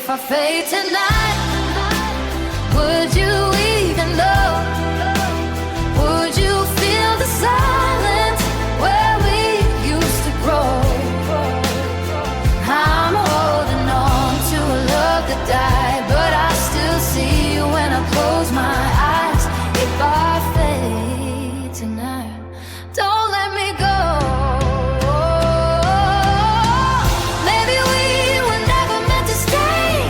if I fade tonight, would you even know? Would you feel the silence where we used to grow? I'm holding on to a love that died, but I still see you when I close my eyes. If I fade tonight, don't let me go. Maybe we were never meant to stay,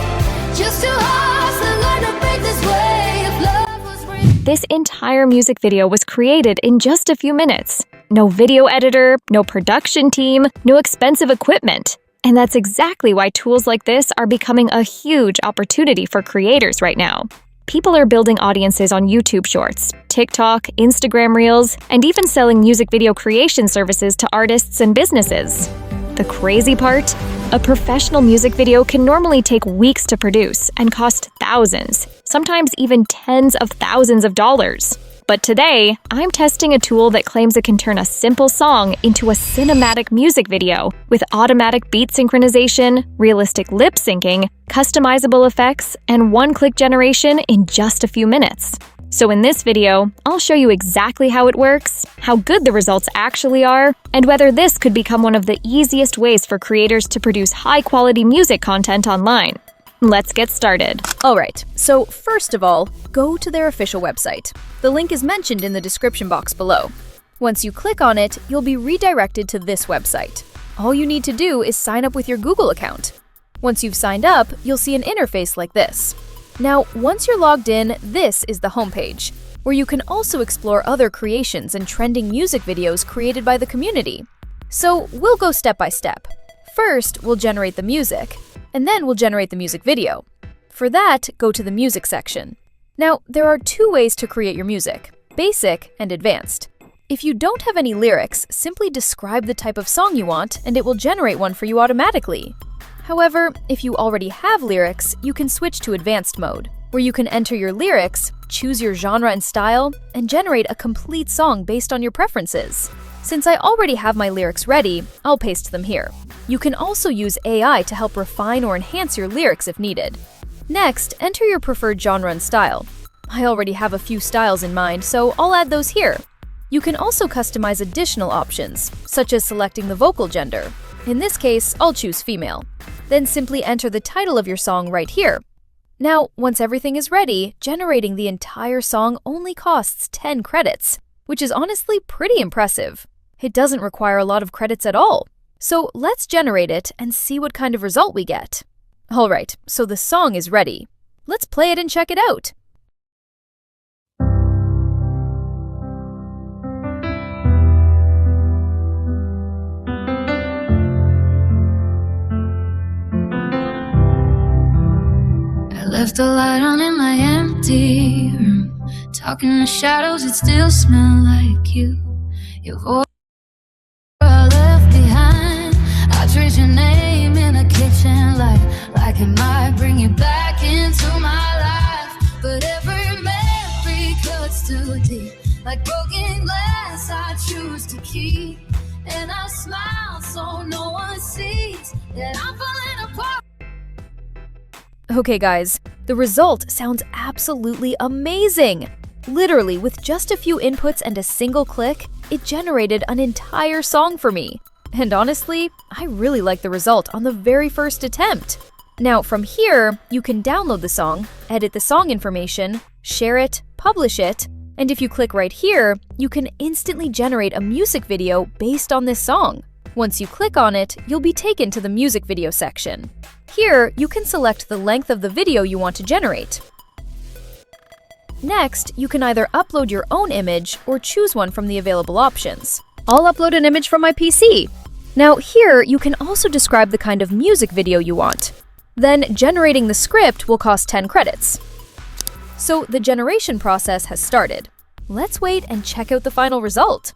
just two hearts that learn to break this way. If love was real. This entire music video was created in just a few minutes. No video editor, no production team, no expensive equipment. And that's exactly why tools like this are becoming a huge opportunity for creators right now. People are building audiences on YouTube Shorts, TikTok, Instagram Reels, and even selling music video creation services to artists and businesses. The crazy part? A professional music video can normally take weeks to produce and cost thousands, sometimes even tens of thousands of dollars. But today, I'm testing a tool that claims it can turn a simple song into a cinematic music video with automatic beat synchronization, realistic lip syncing, customizable effects, and one-click generation in just a few minutes. So in this video, I'll show you exactly how it works, how good the results actually are, and whether this could become one of the easiest ways for creators to produce high-quality music content online. Let's get started. Alright, so first of all, go to their official website. The link is mentioned in the description box below. Once you click on it, you'll be redirected to this website. All you need to do is sign up with your Google account. Once you've signed up, you'll see an interface like this. Now, once you're logged in, this is the homepage, where you can also explore other creations and trending music videos created by the community. So we'll go step by step. First, we'll generate the music, and then we'll generate the music video. For that, go to the music section. Now, there are two ways to create your music, basic and advanced. If you don't have any lyrics, simply describe the type of song you want and it will generate one for you automatically. However, if you already have lyrics, you can switch to advanced mode, where you can enter your lyrics, choose your genre and style, and generate a complete song based on your preferences. Since I already have my lyrics ready, I'll paste them here. You can also use AI to help refine or enhance your lyrics if needed. Next, enter your preferred genre and style. I already have a few styles in mind, so I'll add those here. You can also customize additional options, such as selecting the vocal gender. In this case, I'll choose female. Then simply enter the title of your song right here. Now, once everything is ready, generating the entire song only costs 10 credits, which is honestly pretty impressive. It doesn't require a lot of credits at all. So let's generate it and see what kind of result we get. Alright, so the song is ready. Let's play it and check it out. I left the light on in my empty room, talking to shadows that still smell like you. Your voice I left behind. I trace your name in a kitchen light, like it might bring you back into my life. But every memory cuts too deep, like broken glass I choose to keep. And I smile so no one sees that I'm falling apart. Okay guys, the result sounds absolutely amazing! Literally, with just a few inputs and a single click, it generated an entire song for me. And honestly, I really like the result on the very first attempt. Now from here, you can download the song, edit the song information, share it, publish it, and if you click right here, you can instantly generate a music video based on this song. Once you click on it, you'll be taken to the music video section. Here, you can select the length of the video you want to generate. Next, you can either upload your own image or choose one from the available options. I'll upload an image from my PC. Now here, you can also describe the kind of music video you want. Then generating the script will cost 10 credits. So the generation process has started. Let's wait and check out the final result.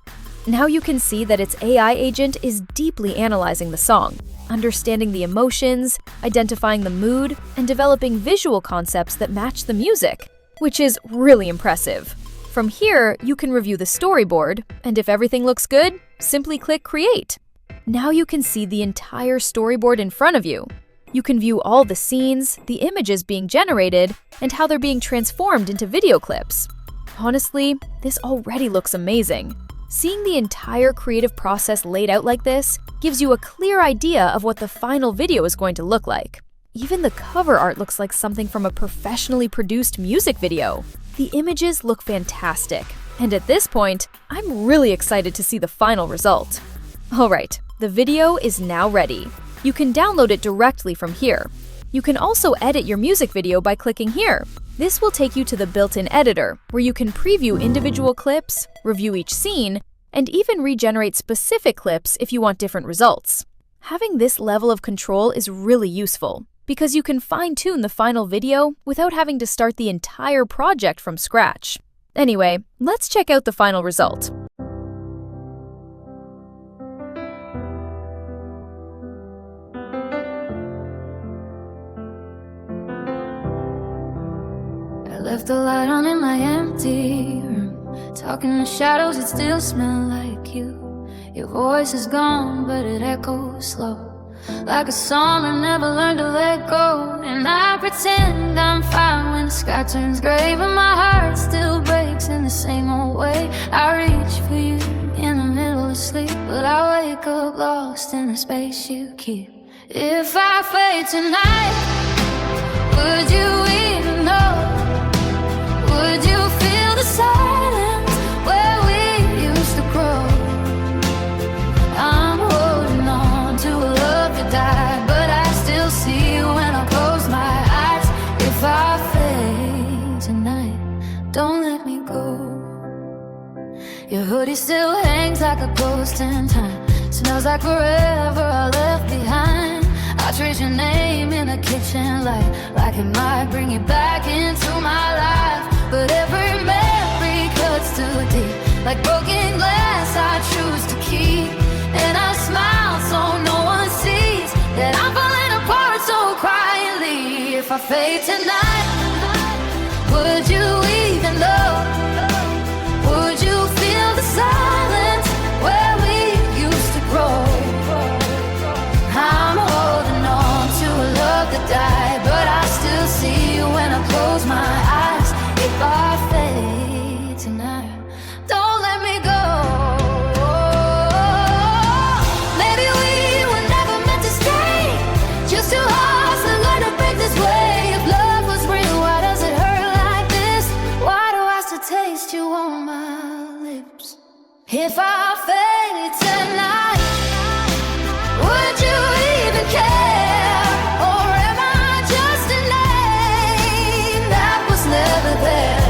Now you can see that its AI agent is deeply analyzing the song, understanding the emotions, identifying the mood, and developing visual concepts that match the music, which is really impressive. From here, you can review the storyboard, and if everything looks good, simply click Create. Now you can see the entire storyboard in front of you. You can view all the scenes, the images being generated, and how they're being transformed into video clips. Honestly, this already looks amazing. Seeing the entire creative process laid out like this gives you a clear idea of what the final video is going to look like. Even the cover art looks like something from a professionally produced music video. The images look fantastic, and at this point, I'm really excited to see the final result. Alright, the video is now ready. You can download it directly from here. You can also edit your music video by clicking here. This will take you to the built-in editor, where you can preview individual clips, review each scene, and even regenerate specific clips if you want different results. Having this level of control is really useful, because you can fine-tune the final video without having to start the entire project from scratch. Anyway, let's check out the final result. I left the light on in my empty room. Talking to shadows, it still smells like you. Your voice is gone, but it echoes slow, like a song I never learned to let go. And I pretend I'm fine when the sky turns gray, but my heart still breaks in the same old way. I reach for you in the middle of sleep, but I wake up lost in the space you keep. If I fade tonight, would you even know? Would you feel the silence where we used to grow? I'm holding on to a love that died, but I still see you when I close my eyes. If I fade tonight, don't let me go. Your hoodie still hangs like a ghost in time. Smells like forever I left behind. I trace your name in the kitchen light, like it might bring you back into my life. But every memory cuts too deep, like broken glass I choose to keep. And I smile so no one sees that I'm falling apart so quietly. If I fade tonight, would you even know? Would you feel the silence where we used to grow? I'm holding on to a love that died, but I still see you when I close my eyes. If I fade tonight, don't let me go. Maybe we were never meant to stay, just two hearts that learn to break this way. If love was real, why does it hurt like this? Why do I still taste you on my lips? If I fade tonight, would you even care? Or am I just a name that was never there?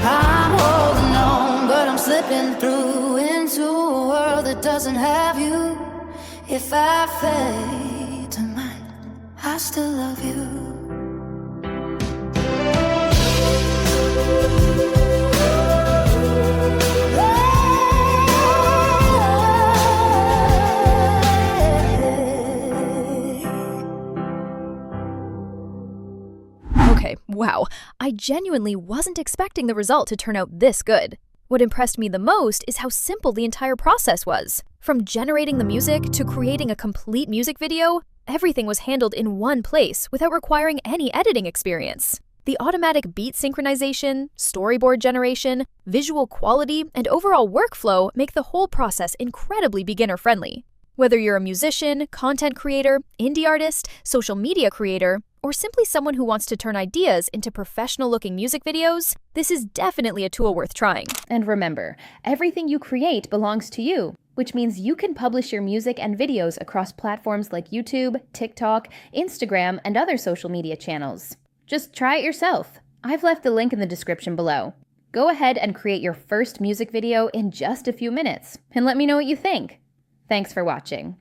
I'm holding on, but I'm slipping through into a world that doesn't have you. If I fade tonight, I still love you. Okay, wow. I genuinely wasn't expecting the result to turn out this good. What impressed me the most is how simple the entire process was. From generating the music to creating a complete music video, everything was handled in one place without requiring any editing experience. The automatic beat synchronization, storyboard generation, visual quality, and overall workflow make the whole process incredibly beginner-friendly. Whether you're a musician, content creator, indie artist, social media creator, or simply someone who wants to turn ideas into professional-looking music videos, this is definitely a tool worth trying. And remember, everything you create belongs to you, which means you can publish your music and videos across platforms like YouTube, TikTok, Instagram, and other social media channels. Just try it yourself. I've left the link in the description below. Go ahead and create your first music video in just a few minutes, and let me know what you think. Thanks for watching.